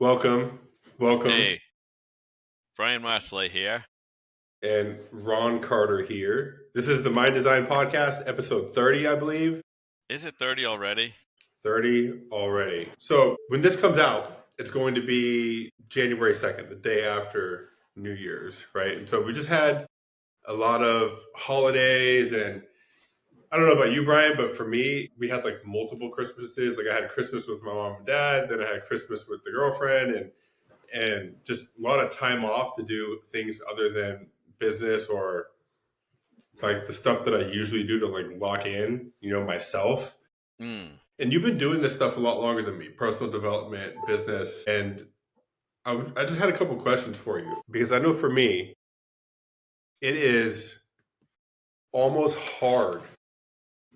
Welcome, welcome, Hey, Brian Marsolais here. and Ron Carter here. This is the Mind Design Podcast, episode 30, I believe. Is it 30 already? 30 already. So when this comes out, it's going to be January 2nd, the day after New Year's, right? And so we just had a lot of holidays, and I don't know about you, Brian, but for me, we had like multiple Christmases. Like I had Christmas with my mom and dad, then I had Christmas with the girlfriend, and just a lot of time off to do things other than business or like the stuff that I usually do to like lock in, myself. Mm. And you've been doing this stuff a lot longer than me, personal development, business. And I just had a couple questions for you because I know for me, it is almost hard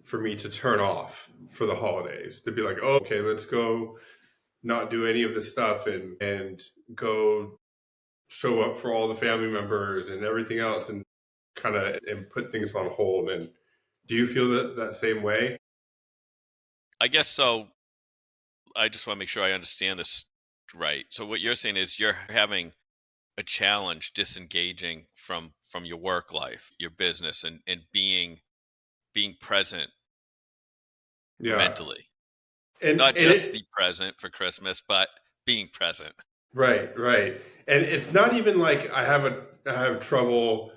for me to turn off for the holidays, to be like, oh, okay, let's go not do any of this stuff and go show up for all the family members and everything else and kind of and put things on hold. And do you feel that same way? I guess so. I just want to make sure I understand this right. So what you're saying is you're having a challenge disengaging from your work life, your business, and being present Yeah. mentally. And Not just it the present for Christmas, but being present. right, right. And it's not even like I have trouble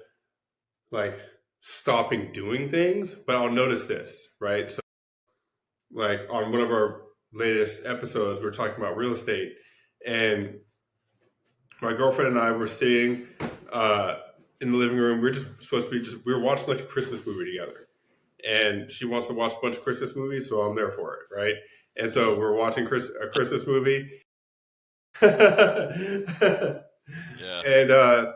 like stopping doing things, but I'll notice this, right? So like on one of our latest episodes, we're talking about real estate, and my girlfriend and I were sitting uh, in the living room. We are just supposed to be just we were watching like a Christmas movie together, and she wants to watch a bunch of Christmas movies, so I'm there for it, right? And so Mm. we're watching a Christmas movie, and Yeah. uh,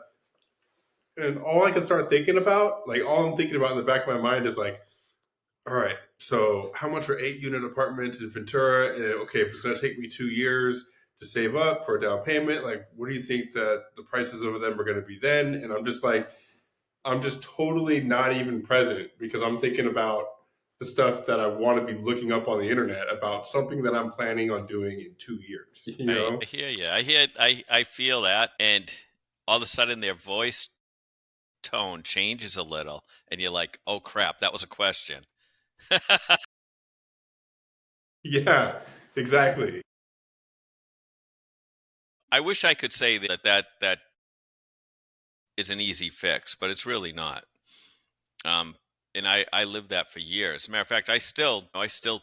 and all I can start thinking about, like all I'm thinking about in the back of my mind is like, all right, so how much are 8 unit apartments in Ventura? And okay, if it's going to take me 2 years to save up for a down payment, like what do you think that the prices of them are going to be then? And I'm just like, I'm just totally not even present because I'm thinking about the stuff that I want to be looking up on the internet about something that I'm planning on doing in 2 years, you I know? hear you. I feel that, and all of a sudden their voice tone changes a little, and you're like, "Oh crap, that was a question." Yeah, exactly. I wish I could say that is an easy fix, but it's really not. Um, and I lived that for years. As a matter of fact, I still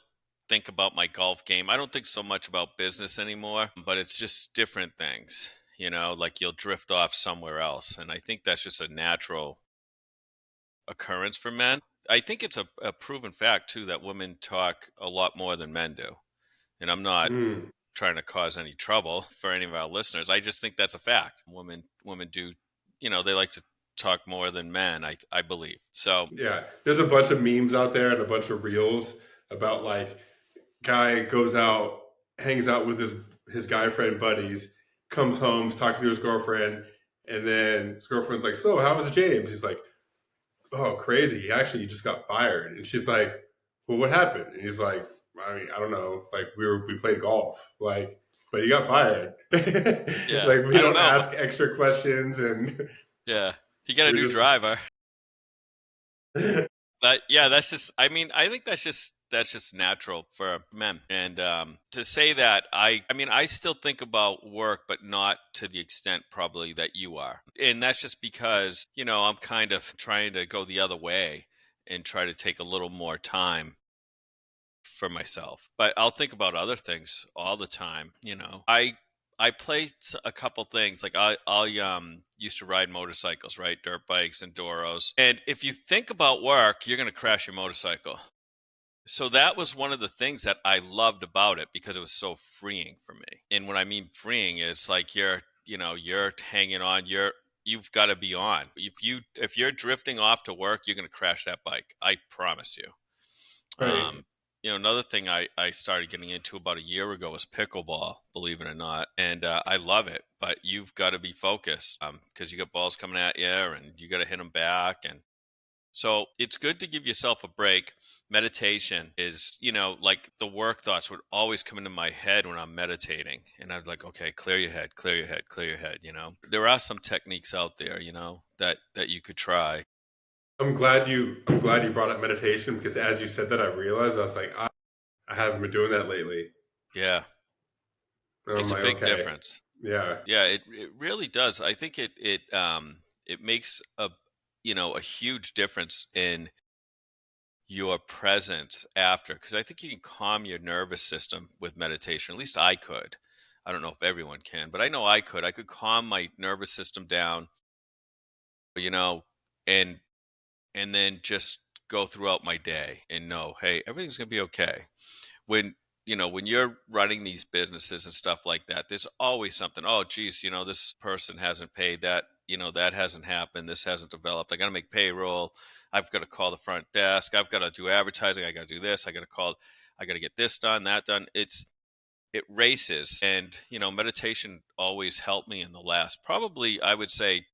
think about my golf game. I don't think so much about business anymore, but it's just different things. Like you'll drift off somewhere else, and I think that's just a natural occurrence for men. I think it's a proven fact too that women talk a lot more than men do. And I'm not Mm. trying to cause any trouble for any of our listeners. I just think that's a fact. Women do, they like to talk more than men, I believe. So, Yeah, there's a bunch of memes out there and a bunch of reels about like guy goes out, hangs out with his guy friend buddies, comes home, is talking to his girlfriend, and then his girlfriend's like, "So, how was James?" He's like, "Oh, crazy. He actually just got fired." And she's like, "Well, what happened?" And he's like, "I mean, I don't know. Like we played golf, like, but he got fired. yeah, Like we I don't don't know. ask extra questions, and Yeah. He got a we new just." driver. But yeah, that's just I mean, I think that's just natural for men. And to say that I mean, I still think about work, but not to the extent probably that you are. And that's just because, I'm kind of trying to go the other way and try to take a little more time for myself. But I'll think about other things all the time. I play a couple things like I used to ride motorcycles, right? Dirt bikes, enduros. And if you think about work, you're going to crash your motorcycle. So that was one of the things that I loved about it because it was so freeing for me. And what I mean freeing is like you're hanging on, you've got to be on. If you're drifting off to work, you're going to crash that bike. I promise you. Right. Um, Another thing I started getting into about a year ago was pickleball, believe it or not, and I love it. But you've got to be focused because you got balls coming at you, and you got to hit them back. And So it's good to give yourself a break. Meditation is, like the work thoughts would always come into my head when I'm meditating. And I'd like, okay, clear your head, clear your head, clear your head. There are some techniques out there, that you could try. I'm glad you brought up meditation because as you said that, I realized I was like, I haven't been doing that lately. Yeah. And I'm Makes a like, big okay, difference. yeah. Yeah, it really does. I think it makes a huge difference in your presence after, because I think you can calm your nervous system with meditation. At least I could. I don't know if everyone can, but I know I could. I could calm my nervous system down, you know, and and then just go throughout my day and know, hey, everything's gonna be okay. When you're running these businesses and stuff like that, there's always something. Oh, geez, this person hasn't paid that. That hasn't happened. This hasn't developed. I got to make payroll. I've got to call the front desk. I've got to do advertising. I got to do this. I got to call. I got to get this done, that done. It races, and meditation always helped me in the last, probably I would say,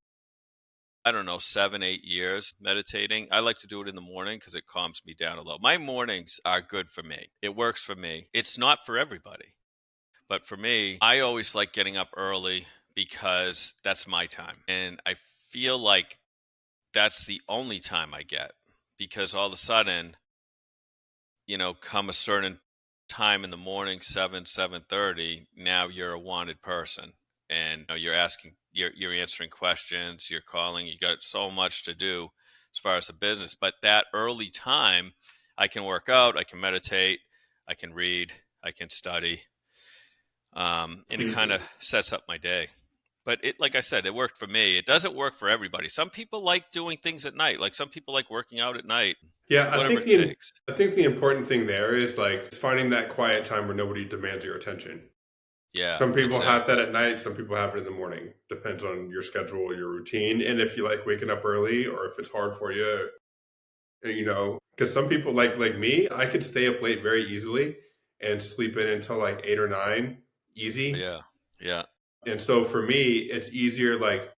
I don't know, 7, 8 years meditating. I like to do it in the morning because it calms me down a little. My mornings are good for me. It works for me. It's not for everybody, but for me, I always like getting up early because that's my time. And I feel like that's the only time I get, because all of a sudden, come a certain time in the morning, 7:30, now you're a wanted person, and you're answering questions, you're calling, you got so much to do as far as the business. But that early time, I can work out, I can meditate, I can read, I can study, and it kind of sets up my day. But like I said, it worked for me. It doesn't work for everybody. Some people like doing things at night. Like some people like working out at night, Yeah, whatever it takes. I think the important thing there is like finding that quiet time where nobody demands your attention. Yeah, Some people have exactly. that at night, some people have it in the morning. Depends on your schedule, your routine, and if you like waking up early or if it's hard for you, because some people like me, I could stay up late very easily and sleep in until like 8 or 9, easy. Yeah, yeah. And so for me, it's easier like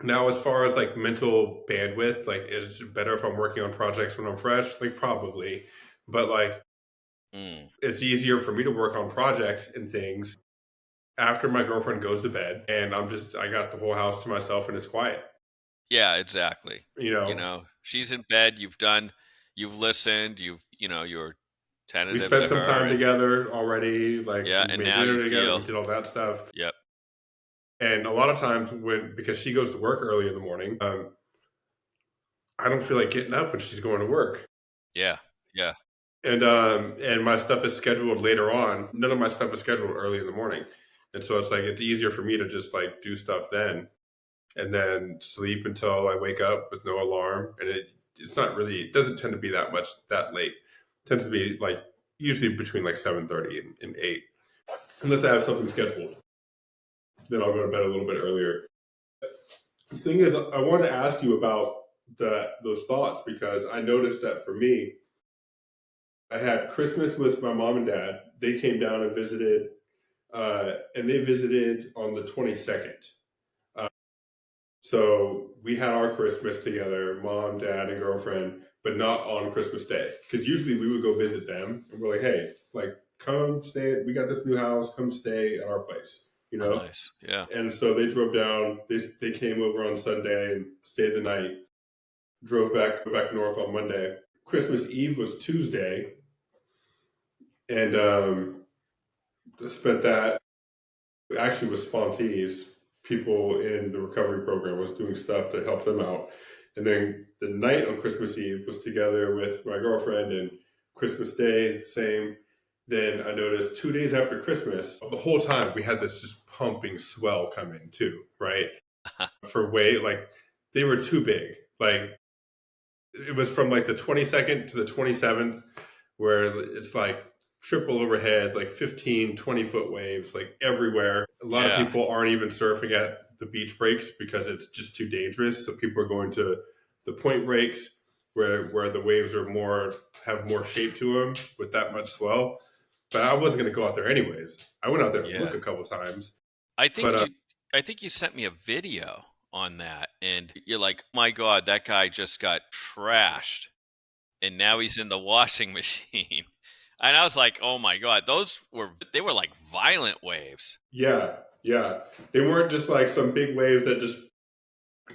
now as far as like mental bandwidth, like is it better if I'm working on projects when I'm fresh? Like probably. But like Mm. it's easier for me to work on projects and things after my girlfriend goes to bed and I got the whole house to myself and it's quiet. Yeah, exactly. You know, She's in bed, you've listened, you're we tentative spent to some her, time and together already, like yeah, we and made now you dinner together, we feel, did all that stuff. yep. And a lot of times when because she goes to work early in the morning, I don't feel like getting up when she's going to work. Yeah. Yeah. And my stuff is scheduled later on. None of my stuff is scheduled early in the morning. And so it's like it's easier for me to just like do stuff then and then sleep until I wake up with no alarm. And it's not really it doesn't tend to be that much that late. It tends to be like usually between like 7:30 and 8. Unless I have something scheduled. Then I'll go to bed a little bit earlier. The thing is I want to ask you about those thoughts because I noticed that for me, I had Christmas with my mom and dad. They came down and visited, and they visited on the 22nd. Uh, so we had our Christmas together, mom, dad, and girlfriend, but not on Christmas Day. Because usually we would go visit them, and we're like, hey, like, come stay. We got this new house. Come stay at our place, you Oh, know. nice. Yeah. And so they drove down. They came over on Sunday and stayed the night. Drove back north on Monday. Christmas Eve was Tuesday, and spent that actually with sponsees. People in the recovery program was doing stuff to help them out. And then the night on Christmas Eve was together with my girlfriend, and Christmas Day, same. Then I noticed 2 days after Christmas, the whole time we had this just pumping swell coming too, right? For weight, like they were too big. Like it was from like the 22nd to the 27th where it's like triple overhead, like 15, 20-foot waves, like everywhere. A lot of Yeah. people aren't even surfing at the beach breaks because it's just too dangerous. So people are going to the point breaks where the waves are have more shape to them with that much swell. But I wasn't going to go out there anyways. I went out there to look Yeah. a couple times, I think but you I think you sent me a video on that, and you're like, my God, that guy just got trashed, and now he's in the washing machine. And I was like, oh my God, they were like violent waves. Yeah, yeah. They weren't just like some big waves that just,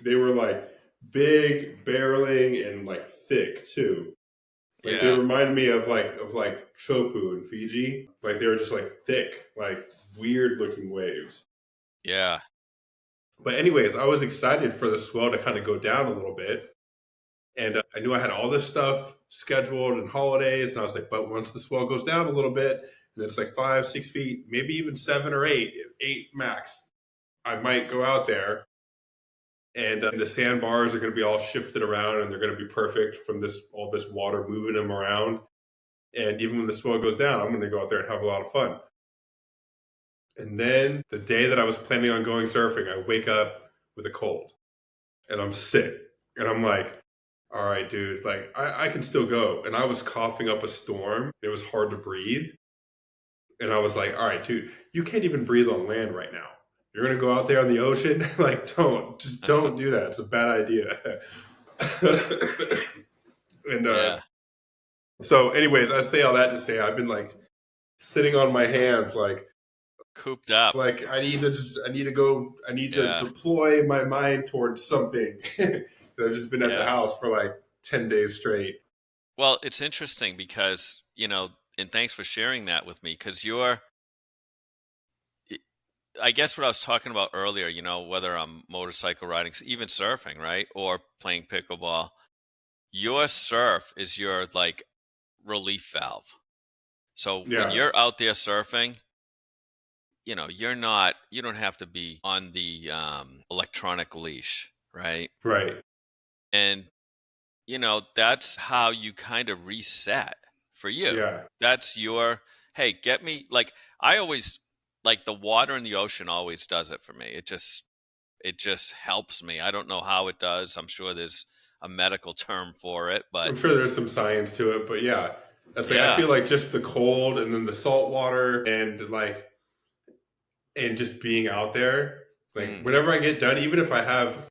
they were like big, barreling, and like thick too. Like they Yeah, remind me of like Chopu in Fiji. Like they were just like thick, like weird looking waves. yeah. But anyways, I was excited for the swell to kind of go down a little bit, and I knew I had all this stuff scheduled and holidays, and I was like, but once the swell goes down a little bit, and it's like 5, 6 feet, maybe even 7 or 8, 8 max, I might go out there, and the sandbars are going to be all shifted around, and they're going to be perfect from this all this water moving them around. And even when the swell goes down, I'm going to go out there and have a lot of fun. And then the day that I was planning on going surfing, I wake up with a cold and I'm sick. And I'm like, all right, dude, like I can still go. And I was coughing up a storm. It was hard to breathe. And I was like, all right, dude, you can't even breathe on land right now. You're going to go out there on the ocean? Like, just don't do that. It's a bad idea. and Yeah, so, anyways, I say all that to say I've been like sitting on my hands, cooped up. like I need to go, I need to Yeah, deploy my mind towards something. I've just been at the yeah. house for like 10 days straight. Well, it's interesting because, and thanks for sharing that with me, because I guess what I was talking about earlier, whether I'm motorcycle riding, even surfing, right? Or playing pickleball, your surf is your like relief valve. So when Yeah, you're out there surfing, you don't have to be on the electronic leash, right? right. And, that's how you kind of reset for you. Yeah. That's hey, get me, like, I always, like, the water in the ocean always does it for me. It just helps me. I don't know how it does. I'm sure there's a medical term for it, but I'm sure there's some science to it, but yeah, that's like, I yeah. feel like just the cold and then the salt water and just being out there, like Mm, whenever I get done, even if I have,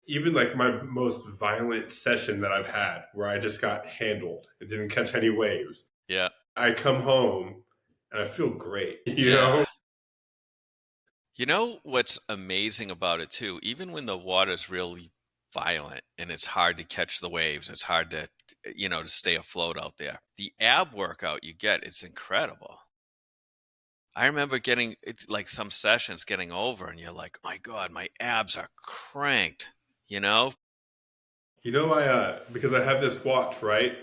even like my most violent session that I've had where I just got handled and didn't catch any waves, yeah. I come home and I feel great, you Yeah. know? You know what's amazing about it too? Even when the water's really violent and it's hard to catch the waves, it's hard to stay afloat out there. The ab workout you get is incredible. I remember getting like some sessions getting over and you're like, my God, my abs are cranked, you know? You know, because I have this watch, right?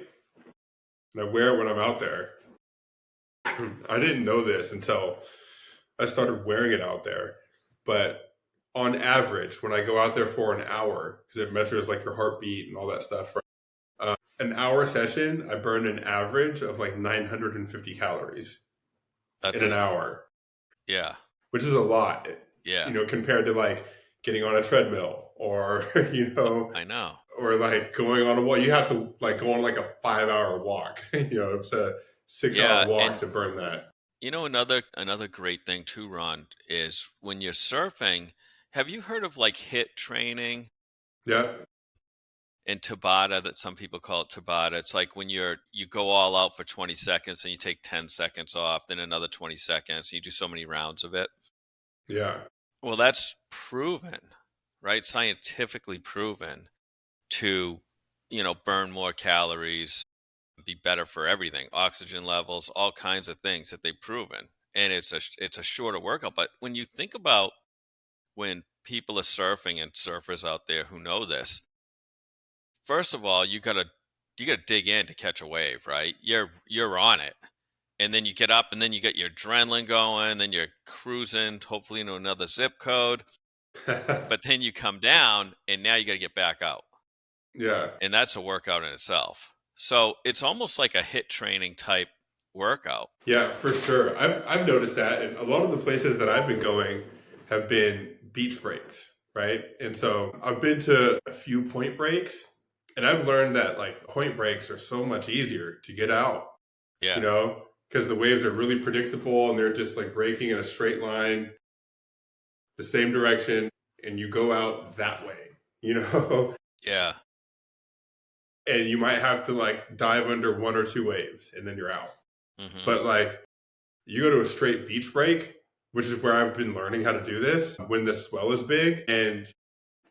And I wear it when I'm out there. I didn't know this until I started wearing it out there. But on average, when I go out there for an hour, because it measures like your heartbeat and all that stuff, right? An hour session, I burn an average of like 950 calories in an That's, hour, yeah, which is a lot, yeah. compared to like getting on a treadmill or, I know. or like going on a walk. You have to like go on like a 5 hour walk, it's a 6 hour Yeah. walk And to burn that. another great thing too, Ron, is when you're surfing, have you heard of like HIIT training? Yep. And Tabata, that some people call it Tabata. It's like when you go all out for 20 seconds and you take 10 seconds off, then another 20 seconds. You do so many rounds of it. Yeah. Well, that's proven, right? Scientifically proven to, burn more calories, be better for everything, oxygen levels, all kinds of things that they've proven. And it's a shorter workout. But when you think about when people are surfing and surfers out there who know this, first of all, you gotta dig in to catch a wave, right? You're on it, and then you get up, and then you get your adrenaline going, then you're cruising, hopefully into another zip code. But then you come down, and now you got to get back out, Yeah. and that's a workout in itself. So it's almost like a hit training type workout. Yeah, for sure. I've noticed that, and a lot of the places that I've been going have been beach breaks, right? And so I've been to a few point breaks, and I've learned that like point breaks are so much easier to get out, Yeah, because the waves are really predictable and they're just like breaking in a straight line, the same direction, and you go out that way, you know, Yeah. and you might have to like dive under one or two waves and then you're out. Hmm. But like you go to a straight beach break, which is where I've been learning how to do this when the swell is big, and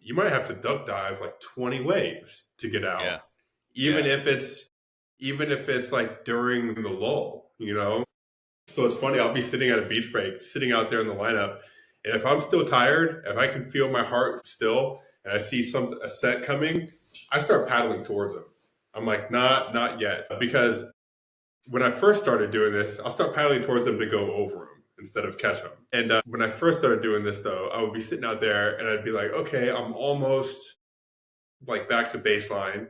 you might have to duck dive like 20 waves to get Yeah. out, even Yeah. if it's like during the lull, you know. So it's funny, I'll be sitting at a beach break, sitting out there in the lineup, and if I'm still tired, if I can feel my heart still, and I see a set coming, I start paddling towards them. I'm like, not yet, because when I first started doing this, I'll start paddling towards them to go over them instead of catch them. And when I first started doing this, though, I would be sitting out there and I'd be like, okay, I'm almost like back to baseline,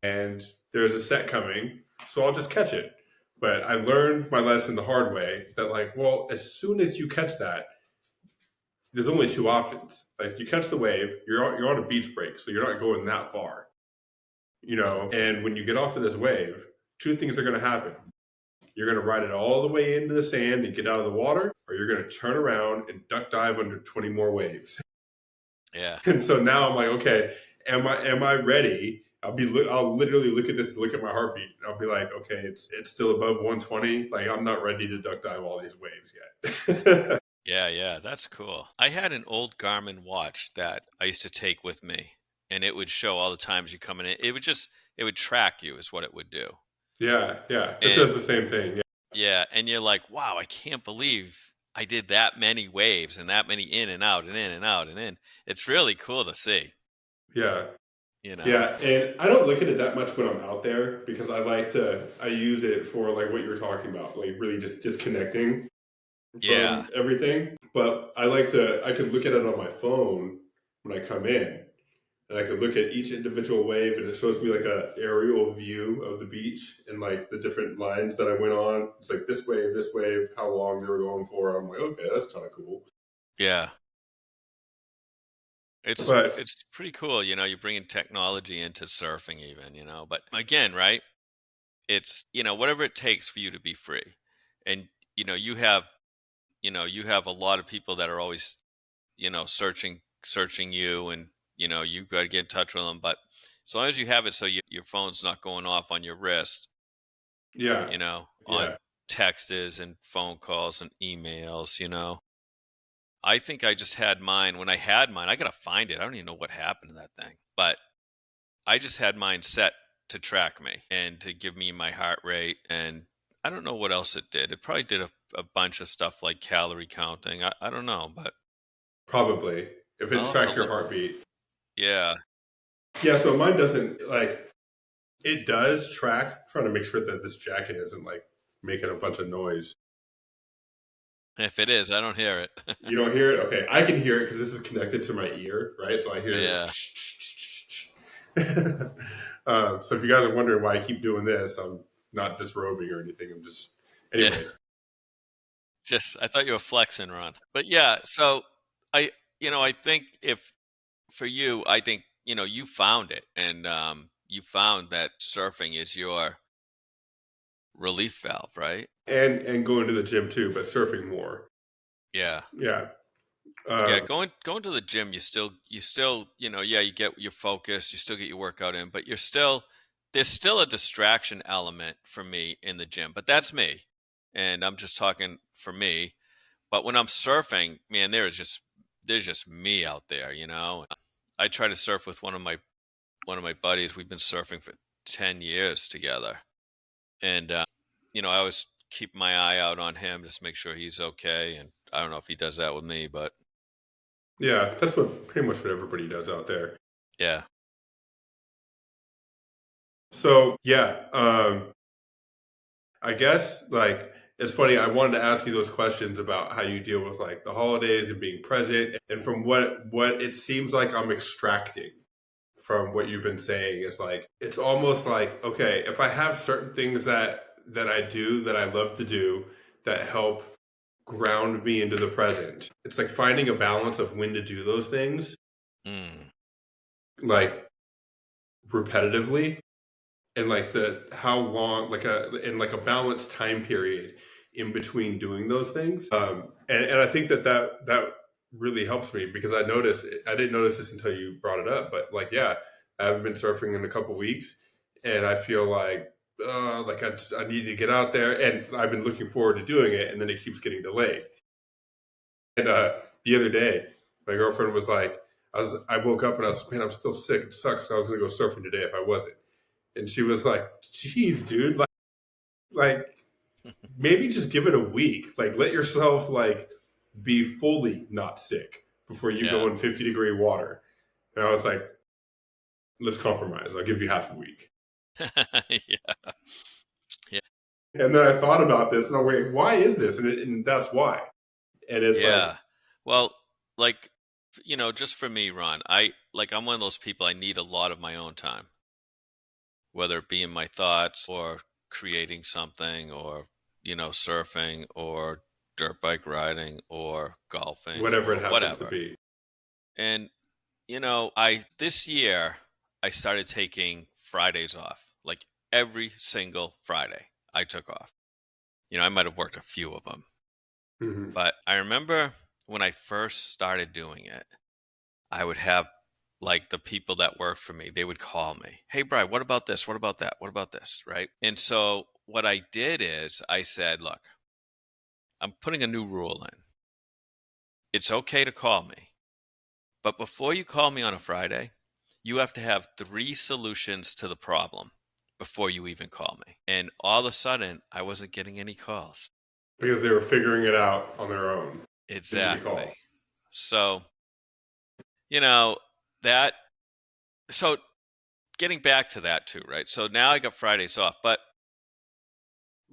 and there's a set coming, so I'll just catch it. But I learned my lesson the hard way that, like, well, as soon as you catch that, there's only two options. Like, you catch the wave, you're on a beach break, so you're not going that far, you Mm. know. And when you get off of this wave, two things are going to happen. You're going to ride it all the way into the sand and get out of the water, or you're going to turn around and duck dive under 20 more waves. Yeah. And so now I'm like, okay, am I ready? I'll literally look at this, look at my heartbeat. And I'll be like, okay, it's still above 120. Like, I'm not ready to duck dive all these waves yet. Yeah. Yeah. That's cool. I had an old Garmin watch that I used to take with me, and it would show all the times you coming in. It would track you, is what it would do. Yeah, this does And the same thing. yeah, and you're like, wow, I can't believe I did that many waves and that many in and out and in and out and in. It's really cool to see, Yeah, you know? yeah, and I don't look at it that much when I'm out there because I use it for like what you're talking about, like really just disconnecting Yeah. from everything. But I could look at it on my phone when I come in, and I could look at each individual wave, and it shows me like a aerial view of the beach and like the different lines that I went on. It's like this wave, how long they were going for. I'm like, okay, that's kind of cool. Yeah. But It's pretty cool, you're bringing technology into surfing even, but again, right? It's, whatever it takes for you to be free. And you know, you have, you have a lot of people that are always, searching you, and you got to get in touch with them, but as long as you have it so your phone's not going off on your wrist, yeah, on yeah, texts and phone calls and emails, I think I just had mine. When I had mine, I gotta find it. I don't even know what happened to that thing. But I just had mine set to track me and to give me my heart rate. And I don't know what else it did. It probably did a bunch of stuff like calorie counting. I don't know, but probably if it I'll have to tracked your look. heartbeat. Yeah. Yeah, so mine doesn't like it does track. I'm trying to make sure that this jacket isn't like making a bunch of noise. If it is, I don't hear it. You don't hear it? Okay, I can hear it because this is connected to my ear, right? So I hear Yeah. this. So if you guys are wondering why I keep doing this, I'm not disrobing or anything. I'm just, Yeah. anyways. Just I thought you were flexing, Ron. But yeah, so I I think if for you, I think, you found it, and you found that surfing is your relief valve, right? And going to the gym too, but surfing more. Yeah. Yeah. Yeah, Um, going to the gym, you still, yeah, you get your focus, you still get your workout in, but there's still a distraction element for me in the gym. But that's me. And I'm just talking for me. But when I'm surfing, man, there's just me out there, I try to surf with one of my buddies. We've been surfing for 10 years together. And I always keep my eye out on him, just make sure he's okay. And I don't know if he does that with me, but yeah, that's what pretty much what everybody does out there. yeah. So yeah, I guess like it's funny. I wanted to ask you those questions about how you deal with like the holidays and being present. And from what it seems like I'm extracting from what you've been saying is like it's almost like okay, if I have certain things that I do that I love to do that help ground me into the present. It's like finding a balance of when to do those things, Mm, like repetitively, and like the how long like a balanced time period in between doing those things, and I think that really helps me because I didn't notice this until you brought it up, but like, yeah, I haven't been surfing in a couple weeks, and I feel like I need to get out there, and I've been looking forward to doing it, and then it keeps getting delayed. And the other day, my girlfriend was like, I woke up and I was like, man, I'm still sick. It sucks. I was gonna go surfing today if I wasn't. And she was like, geez, dude, like maybe just give it a week. Like let yourself like be fully not sick before you Yeah. go in 50-degree water. And I was like, let's compromise. I'll give you half a week. Yeah. Yeah. And then I thought about this and I'm like, why is this? And that's why. And it's like, Yeah. Well, like, just for me, Ron, I'm one of those people, I need a lot of my own time, whether it be in my thoughts or creating something or, surfing or dirt bike riding or golfing whatever it or happens to whatever. be. And, this year, I started taking Fridays off, like every single Friday I took off. I might have worked a few of them, Mm-hmm. but I remember when I first started doing it, I would have like the people that work for me, they would call me, "Hey, Brian, what about this? What about that? What about this?" Right. And so what I did is I said, "Look, I'm putting a new rule in. It's okay to call me, but before you call me on a Friday, you have to have three solutions to the problem before you even call me." And all of a sudden, I wasn't getting any calls. Because they were figuring it out on their own. Didn't need a call. Exactly. So, you know, that, so getting back to that too, right? So now I got Fridays off, but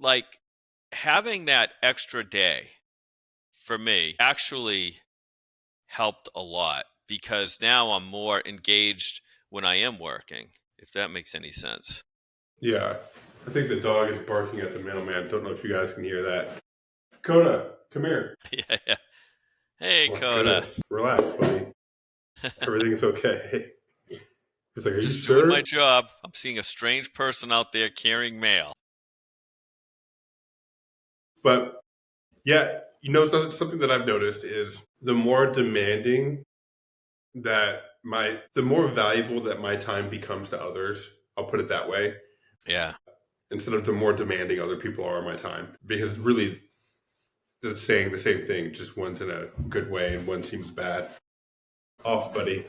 like having that extra day for me actually helped a lot because now I'm more engaged when I am working, if that makes any sense. Yeah. I think the dog is barking at the mailman. Don't know if you guys can hear that. Coda, come here. Yeah, yeah. Hey, Oh my Coda. goodness. Relax, buddy. Everything's okay. He's like, are you Just doing my sure? job. I'm seeing a strange person out there carrying mail. But yeah, something that I've noticed is the more demanding the more valuable that my time becomes to others. I'll put it that way. Yeah. Instead of the more demanding other people are on my time. Because really, it's saying the same thing, just one's in a good way and one seems bad. Off, buddy.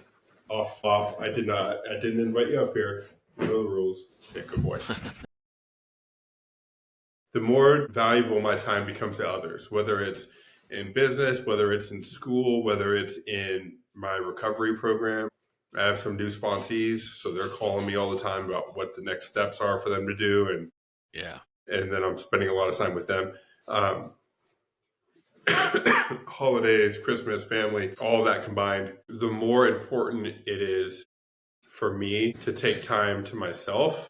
Off, off. I didn't invite you up here. You know the rules. Okay, good boy. The more valuable my time becomes to others, whether it's in business, whether it's in school, whether it's in my recovery program. I have some new sponsees, so they're calling me all the time about what the next steps are for them to do, Yeah. and then I'm spending a lot of time with them. Um, holidays, Christmas, family, all of that combined, the more important it is for me to take time to myself,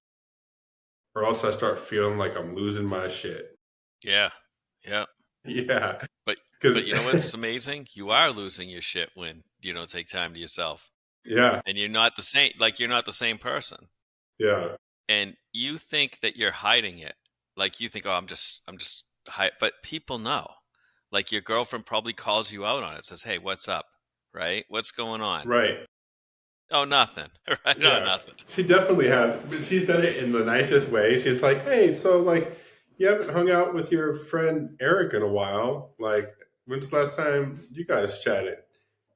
or else I start feeling like I'm losing my shit. Yeah. Yeah. Yeah. But Because, but you know what's amazing? You are losing your shit when you don't take time to yourself. yeah, And you're not the same, like you're not the same person. yeah, And you think that you're hiding it. Like you think, "Oh, I'm just hide," but people know. Like your girlfriend probably calls you out on it, says, "Hey, what's up?" Right? "What's going on?" right. "Oh, nothing." Right? "Oh, Yeah. nothing." She definitely has, but she's done it in the nicest way. She's like, hey, so like, you haven't hung out with your friend Eric in a while. Like, when's the last time you guys chatted?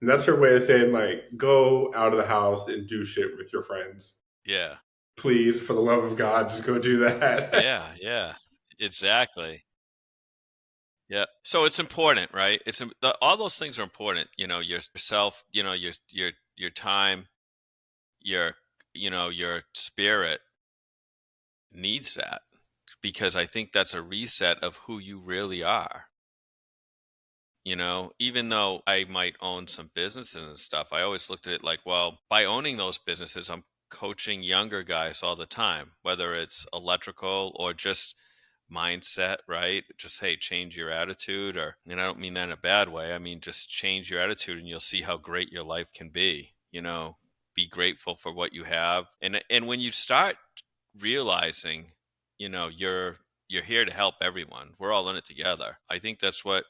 And that's her way of saying, like, go out of the house and do shit with your friends. Yeah. Please, for the love of God, just go do that. Yeah, yeah. Exactly. Yeah. So it's important, right? All those things are important. Yourself. Your time. Your spirit needs that because I think that's a reset of who you really are. Even though I might own some businesses and stuff, I always looked at it like, well, by owning those businesses, I'm coaching younger guys all the time, whether it's electrical or just mindset, right? Just, hey, change your attitude, and I don't mean that in a bad way. I mean, just change your attitude and you'll see how great your life can be. Be grateful for what you have. And when you start realizing, you're here to help everyone. We're all in it together. I think that's what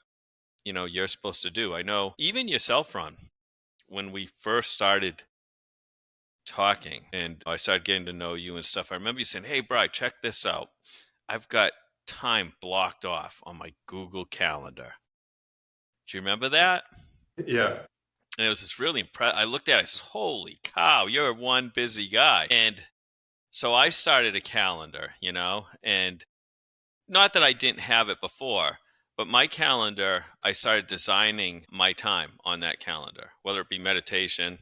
you're supposed to do. I know even yourself, Ron, when we first started talking and I started getting to know you and stuff, I remember you saying, "Hey, Bri, check this out. I've got time blocked off on my Google Calendar." Do you remember that? Yeah. And it was just really impressive. I looked at it, I said, "Holy cow, you're one busy guy." And so I started a calendar, and not that I didn't have it before, but my calendar, I started designing my time on that calendar, whether it be meditation,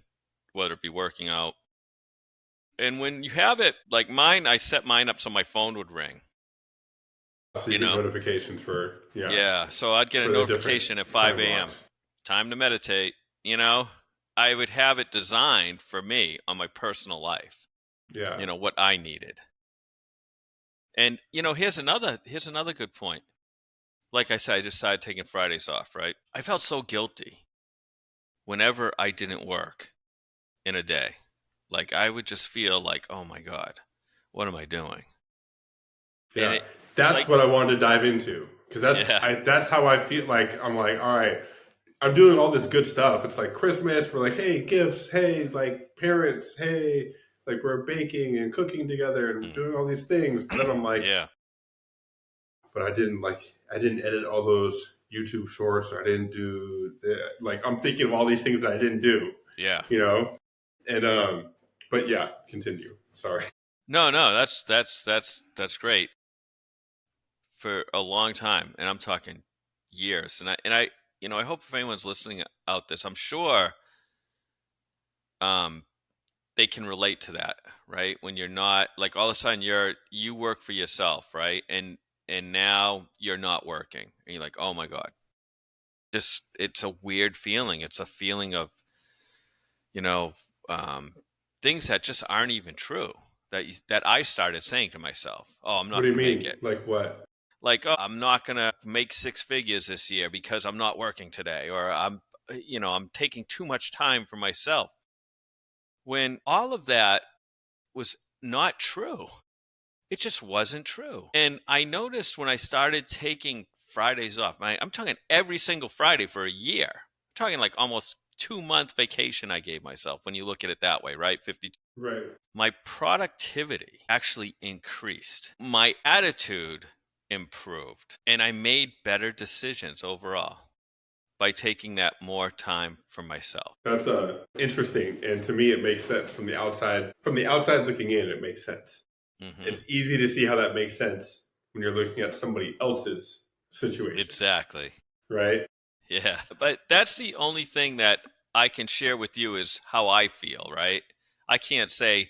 whether it be working out. And when you have it like mine, I set mine up so my phone would ring, So you you get know? notifications Yeah. So I'd get a for the different notification at time 5 a.m. blocks. Time to meditate, you know? I would have it designed for me on my personal life, Yeah. what I needed. And here's another good point. Like I said, I decided taking Fridays off, right? I felt so guilty whenever I didn't work in a day. Like I would just feel like, oh my God, what am I doing? And Yeah. it That's like what I wanted to dive into because yeah, that's how I feel. Like I'm like, all right, I'm doing all this good stuff. It's like Christmas. We're like, hey, gifts. Hey, like parents. Hey, like we're baking and cooking together and mm, doing all these things. But then I'm like, yeah, but I didn't edit all those YouTube shorts. Or I didn't do like I'm thinking of all these things that I didn't do. yeah. You know, and but yeah, continue. Sorry. No, no, that's great for a long time, and I'm talking years. And I hope if anyone's listening out this, I'm sure um they can relate to that, right? When you're not like all of a sudden you work for yourself, right? And now you're not working, and you're like, oh my God, just it's a weird feeling. It's a feeling of you know um, things that just aren't even true. That I started saying to myself, oh, I'm What not do you going to make mean? it. Like what? Like, oh, I'm not going to make six figures this year because I'm not working today, or I'm taking too much time for myself. When all of that was not true. It just wasn't true. And I noticed when I started taking Fridays off, I'm talking every single Friday for a year. I'm talking like almost 2 month vacation I gave myself when you look at it that way, right? 50. Right. My productivity actually increased. My attitude improved. And I made better decisions overall by taking that more time for myself. That's interesting, and to me, it makes sense from the outside. From the outside looking in, it makes sense. Hmm. It's easy to see how that makes sense when you're looking at somebody else's situation, Exactly. right? Yeah. But that's the only thing that I can share with you is how I feel, right? I can't say,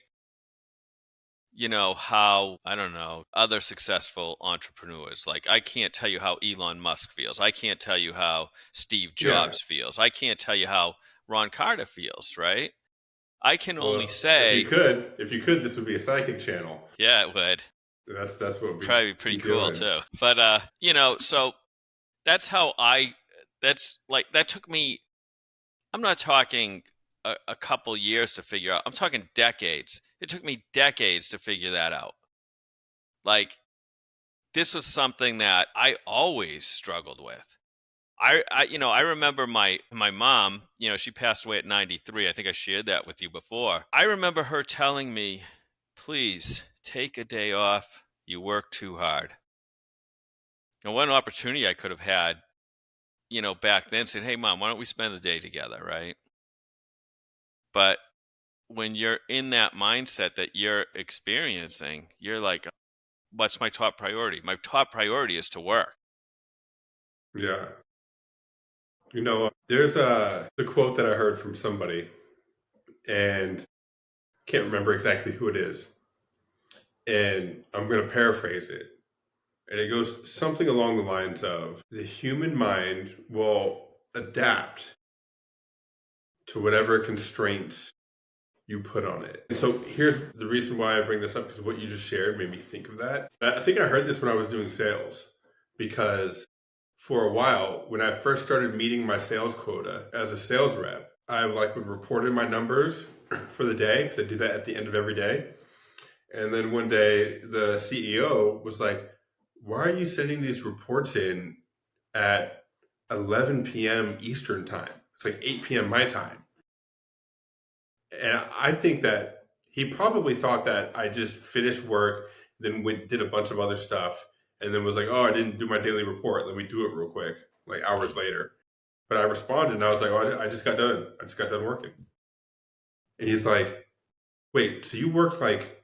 how, I don't know, other successful entrepreneurs. Like, I can't tell you how Elon Musk feels. I can't tell you how Steve Yeah. Jobs feels. I can't tell you how Ron Carter feels, right? I can only Well, if you say, could, this would be a psychic channel. yeah, it would That's what we'd probably be pretty be cool doing. too. But, so that's how that's like, that took me, I'm not talking a couple years to figure out. I'm talking decades. It took me decades to figure that out. Like this was something that I always struggled with. I remember my mom, she passed away at 93. I think I shared that with you before. I remember her telling me, "Please take a day off. You work too hard." And what an opportunity I could have had, back then saying, "Hey mom, why don't we spend the day together?" Right? But when you're in that mindset that you're experiencing, you're like, what's my top priority? My top priority is to work. Yeah. There's a quote that I heard from somebody, and can't remember exactly who it is, and I'm going to paraphrase it. And it goes something along the lines of the human mind will adapt to whatever constraints you put on it. And so here's the reason why I bring this up, because what you just shared made me think of that. I think I heard this when I was doing sales, because for a while, when I first started meeting my sales quota as a sales rep, I would report in my numbers for the day, because I do that at the end of every day. And then one day the CEO was like, why are you sending these reports in at 11 p.m. Eastern time. It's like 8 p.m. my time. And I think that he probably thought that I just finished work, then did a bunch of other stuff, and then was like, "Oh, I didn't do my daily report. Let me do it real quick," like hours later. But I responded, and I was like, "Oh, I just got done. I just got done working." And he's like, "Wait, so you worked like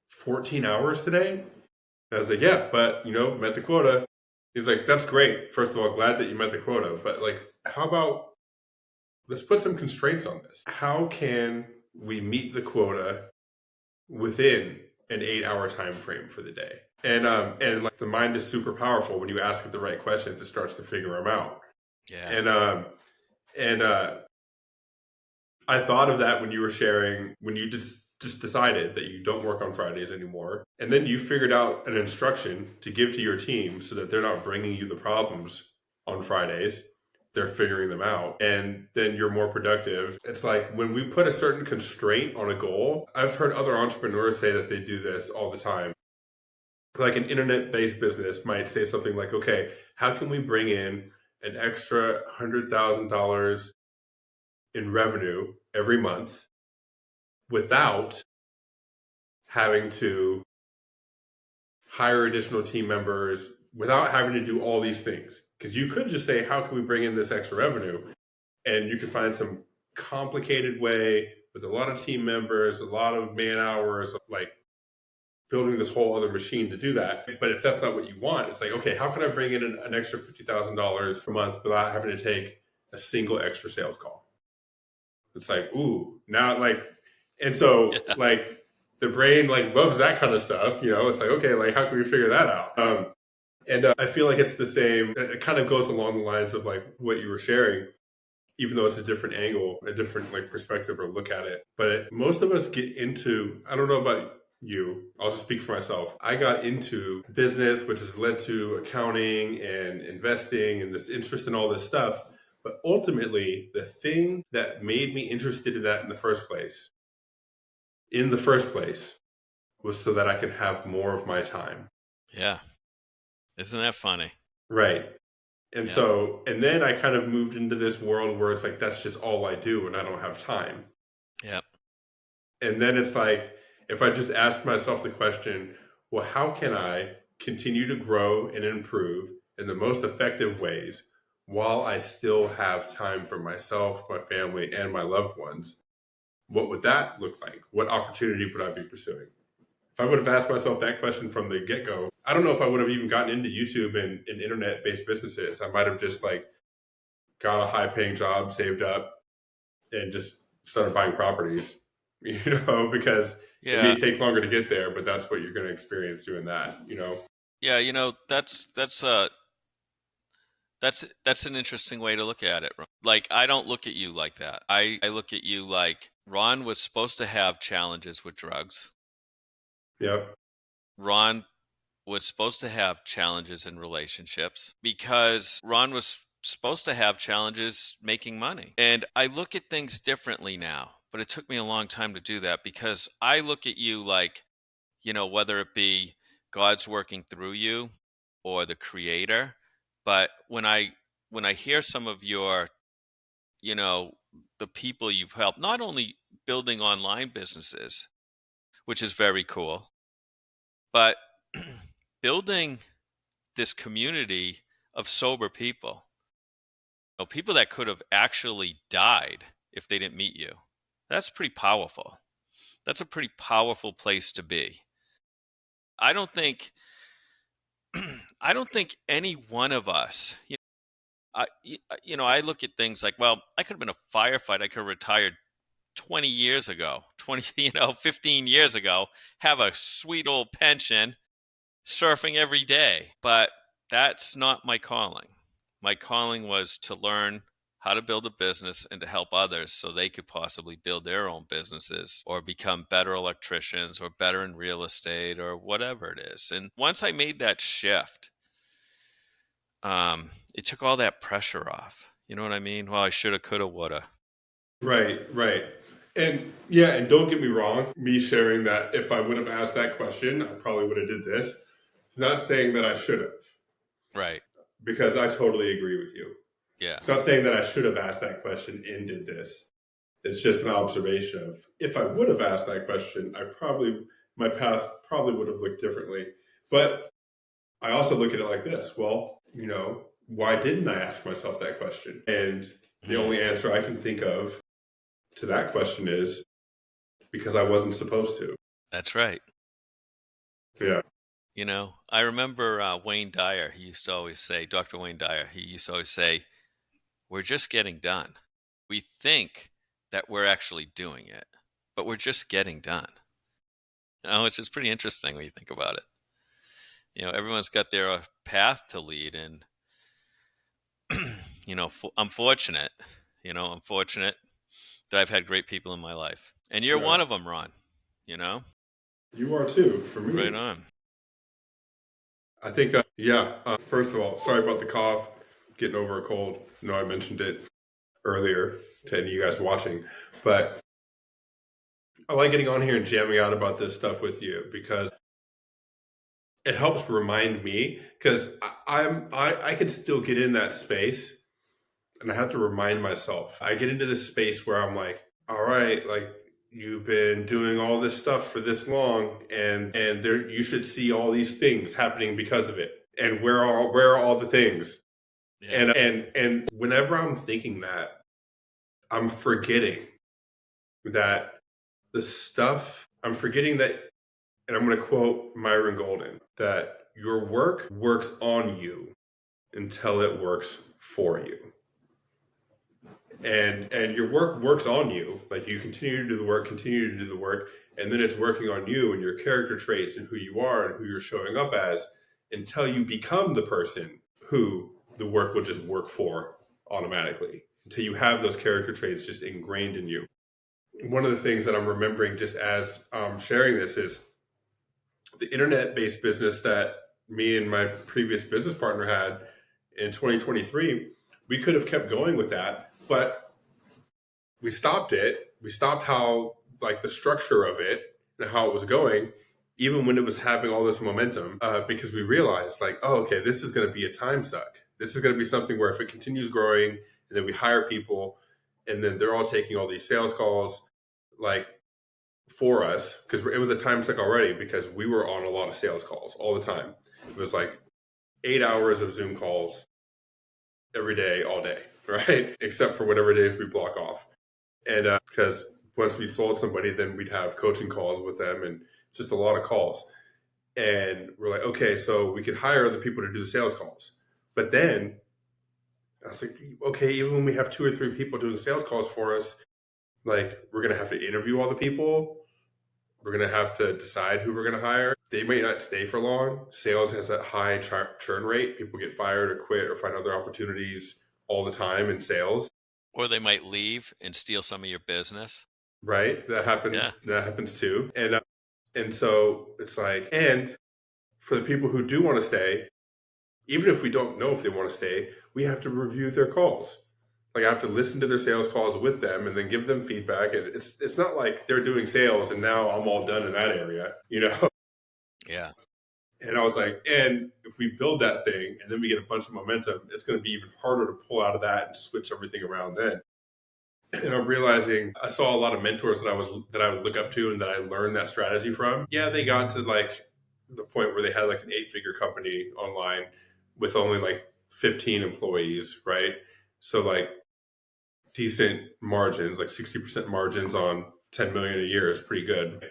14 hours today?" And I was like, "Yeah, but met the quota." He's like, "That's great. First of all, glad that you met the quota, but like, how about let's put some constraints on this? How can we meet the quota within an 8-hour time frame for the day?" And like the mind is super powerful. When you ask it the right questions, it starts to figure them out. Yeah. And I thought of that when you were sharing, when you just decided that you don't work on Fridays anymore, and then you figured out an instruction to give to your team so that they're not bringing you the problems on Fridays. They're figuring them out, and then you're more productive. It's like when we put a certain constraint on a goal. I've heard other entrepreneurs say that they do this all the time. Like an internet-based business might say something like, "Okay, how can we bring in an extra $100,000 in revenue every month without having to hire additional team members, without having to do all these things?" Because you could just say, "How can we bring in this extra revenue?" And you can find some complicated way with a lot of team members, a lot of man hours, like building this whole other machine to do that. But if that's not what you want, it's like, okay, how can I bring in an extra $50,000 per month without having to take a single extra sales call? It's like, ooh, now like, and so Yeah. like the brain like loves that kind of stuff. It's like, okay, like how can we figure that out? And I feel like it's the same. It kind of goes along the lines of like what you were sharing, even though it's a different angle, a different like perspective or look at it. But most of us get into, I don't know about you, I'll just speak for myself. I got into business, which has led to accounting and investing and this interest in all this stuff. But ultimately, the thing that made me interested in that in the first place, was so that I could have more of my time. Yeah. Isn't that funny? Right. And Yep. so, and then I kind of moved into this world where it's like, that's just all I do and I don't have time. Yep. And then it's like, if I just ask myself the question, well, how can I continue to grow and improve in the most effective ways while I still have time for myself, my family, and my loved ones? What would that look like? What opportunity would I be pursuing? If I would have asked myself that question from the get go, I don't know if I would have even gotten into YouTube and internet based businesses. I might have just like got a high paying job, saved up, and just started buying properties, because it may Yeah. take longer to get there, but that's what you're going to experience doing that. Yeah. That's an interesting way to look at it. Like, I don't look at you like that. I look at you like Ron was supposed to have challenges with drugs. Yep. Ron was supposed to have challenges in relationships because Ron was supposed to have challenges making money. And I look at things differently now, but it took me a long time to do that because I look at you like, whether it be God's working through you or the creator. But when I hear some of your, you know, the people you've helped, not only building online businesses, which is very cool, but building this community of sober people, people that could have actually died if they didn't meet you. That's pretty powerful. That's a pretty powerful place to be. I don't think I don't think any one of us, I look at things like, well, I could have been a firefighter. I could have retired 20 years ago, 20, 15 years ago, have a sweet old pension, surfing every day. But that's not my calling. My calling was to learn how to build a business and to help others so they could possibly build their own businesses or become better electricians or better in real estate or whatever it is. And once I made that shift, it took all that pressure off. You know what I mean? Well, I shoulda, coulda, woulda. Right. And yeah, and don't get me wrong, me sharing that, if I would have asked that question, I probably would have did this. It's not saying that I should have, Right. because I totally agree with you. Yeah. It's not saying that I should have asked that question and did this. It's just an observation of, if I would have asked that question, my path probably would have looked differently. But I also look at it like this. Well, why didn't I ask myself that question? And the only answer I can think of to that question is because I wasn't supposed to. That's right. Yeah. I remember Wayne Dyer. He used to always say, Dr. Wayne Dyer, he used to always say, we're just getting done. We think that we're actually doing it, but we're just getting done. Which is pretty interesting when you think about it. Everyone's got their path to lead, and I'm fortunate. I'm fortunate that I've had great people in my life, and you're one of them, Ron. You are too, for me. Right on. I think, first of all, sorry about the cough, getting over a cold. I mentioned it earlier to any of you guys watching, but I like getting on here and jamming out about this stuff with you because it helps remind me, because I can still get in that space, and I have to remind myself. I get into this space where I'm like, all right, like, you've been doing all this stuff for this long, and there you should see all these things happening because of it. And where are all the things? Yeah. And whenever I'm thinking that, I'm forgetting that I'm forgetting that, and I'm going to quote Myron Golden, that your work works on you until it works for you. And your work works on you. Like, you continue to do the work, and then it's working on you and your character traits and who you are and who you're showing up as, until you become the person who the work will just work for automatically, until you have those character traits just ingrained in you. One of the things that I'm remembering just as sharing this is the internet-based business that me and my previous business partner had in 2023. We could have kept going with that, but we stopped it. We stopped the structure of it and how it was going, even when it was having all this momentum, because we realized, okay, this is going to be a time suck. This is going to be something where if it continues growing, and then we hire people, and then they're all taking all these sales calls, for us, because it was a time suck already, because we were on a lot of sales calls all the time. It was 8 hours of Zoom calls every day, all day, right? Except for whatever days we block off. And because once we sold somebody, then we'd have coaching calls with them, and just a lot of calls. And we're like, okay, so we could hire other people to do the sales calls. But then I was like, okay, even when we have 2 or 3 people doing sales calls for us, we're going to have to interview all the people. We're going to have to decide who we're going to hire. They may not stay for long. Sales has a high churn rate. People get fired or quit or find other opportunities all the time in sales. Or they might leave and steal some of your business. Right. That happens. Yeah. That happens too. And so it's and for the people who do want to stay, even if we don't know if they want to stay, we have to review their calls. I have to listen to their sales calls with them and then give them feedback. And it's not like they're doing sales and now I'm all done in that area, Yeah. And I was like, and if we build that thing and then we get a bunch of momentum, it's going to be even harder to pull out of that and switch everything around then. And I'm realizing I saw a lot of mentors that I would look up to and that I learned that strategy from. Yeah, they got to the point where they had an 8-figure company online with only 15 employees, right? So decent margins, 60% margins on 10 million a year is pretty good.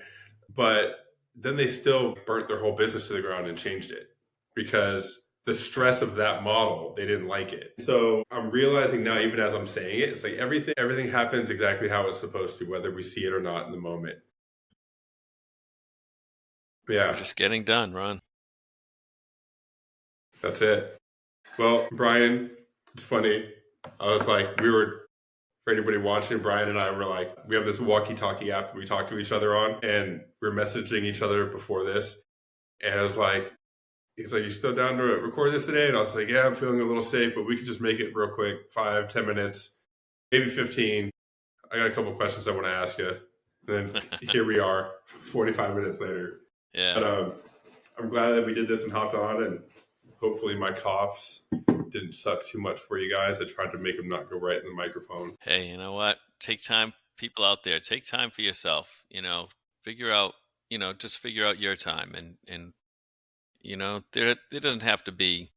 But then they still burnt their whole business to the ground and changed it because the stress of that model, they didn't like it. So I'm realizing now, even as I'm saying it, it's everything happens exactly how it's supposed to, whether we see it or not in the moment. Yeah. We're just getting done, Ron. That's it. Well, Brian, it's funny. I was for anybody watching, Brian and I were we have this walkie-talkie app that we talk to each other on, and we're messaging each other before this. And I was he's like, you still down to record this today? And I was like, yeah, I'm feeling a little sick, but we could just make it real quick, 5-10 minutes, maybe 15. I got a couple of questions I want to ask you. And then here we are, 45 minutes later. Yeah. But I'm glad that we did this and hopped on, and Hopefully my coughs didn't suck too much for you guys. I tried to make them not go right in the microphone. Hey, you know what? Take time, people out there. Take time for yourself. Figure out. Just figure out your time, and there it doesn't have to be.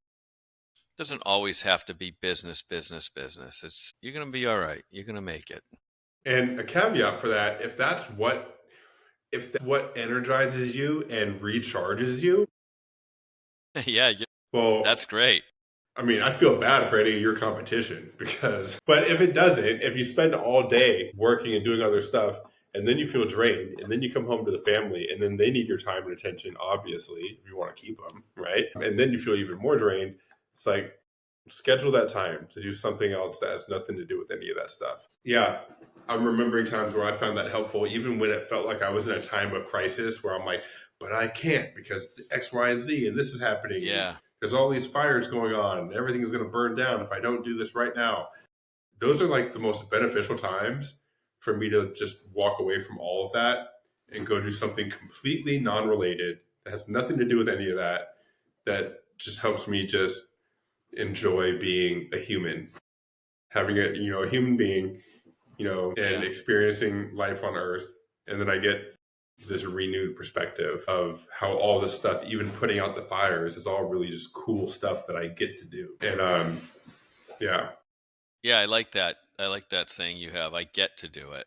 Doesn't always have to be business, business, business. You're gonna be all right. You're gonna make it. And a caveat for that, if that's what energizes you and recharges you, Yeah, well, that's great. I mean, I feel bad for any of your competition but if it doesn't, if you spend all day working and doing other stuff, and then you feel drained, and then you come home to the family, and then they need your time and attention, obviously, if you want to keep them, right? And then you feel even more drained. It's like, schedule that time to do something else that has nothing to do with any of that stuff. Yeah. I'm remembering times where I found that helpful, even when it felt like I was in a time of crisis where I'm like, but I can't because X, Y, and Z, and this is happening. Yeah. There's all these fires going on, and everything is going to burn down if I don't do this right now. Those are like the most beneficial times for me to just walk away from all of that and go do something completely non-related that has nothing to do with any of that, that just helps me just enjoy being a human, having a human being, and experiencing life on Earth. And then I get this renewed perspective of how all this stuff, even putting out the fires, is all really just cool stuff that I get to do. And yeah. Yeah, I like that. I like that saying you have. I get to do it.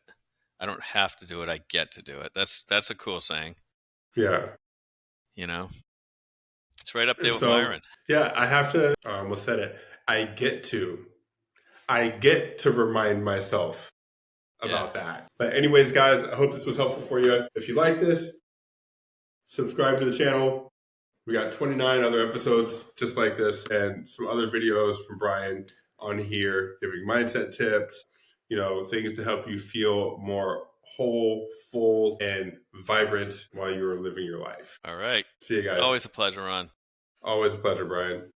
I don't have to do it. I get to do it. That's a cool saying. Yeah. It's right up there And with so, Myron. yeah, I have to, I almost said it. I get to remind myself about that. But anyways, guys, I hope this was helpful for you. If you like this, subscribe to the channel. We got 29 other episodes just like this and some other videos from Brian on here giving mindset tips, things to help you feel more whole, full, and vibrant while you are living your life. All right. See you guys. Always a pleasure, Ron. Always a pleasure, Brian.